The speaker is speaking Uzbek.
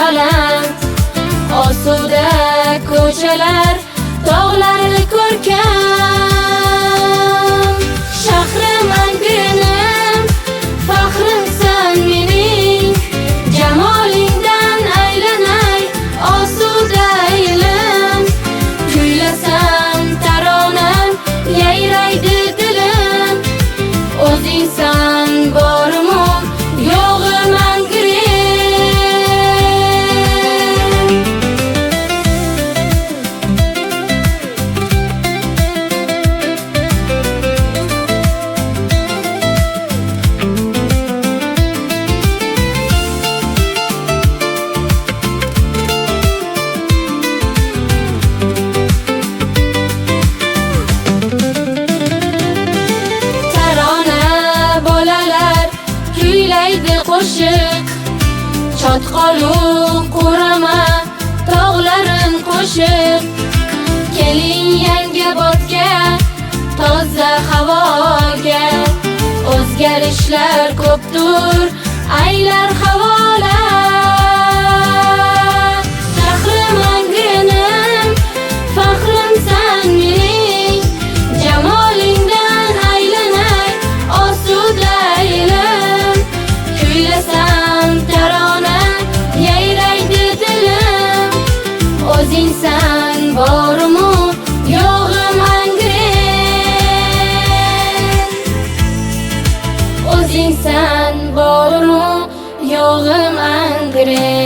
baland, osuda ko'chalar, tog'lari ko'rkam. Shahrim Angrenim, faxrimsan mening, jamolingdan aylanay, osuda elim. Kuylasam taronam, yayraydi dilim, o'zingsan borim-u yo'g'im Angren. Qo'shiq chotqolu qurama tog'larim qo'shiq. Keling Yangibodga, toza havoga, o'zgarishlar ko'pdir, aylar havolar. Shahrim Angrenim, faxrimsan mening, jamolingdan aylanay, osuda elim. Kuylasam taronam, yayraydi dilim, o'zingsan borim-u yo'g'im Angren. O'zingsan borim-u yo'g'im Angren.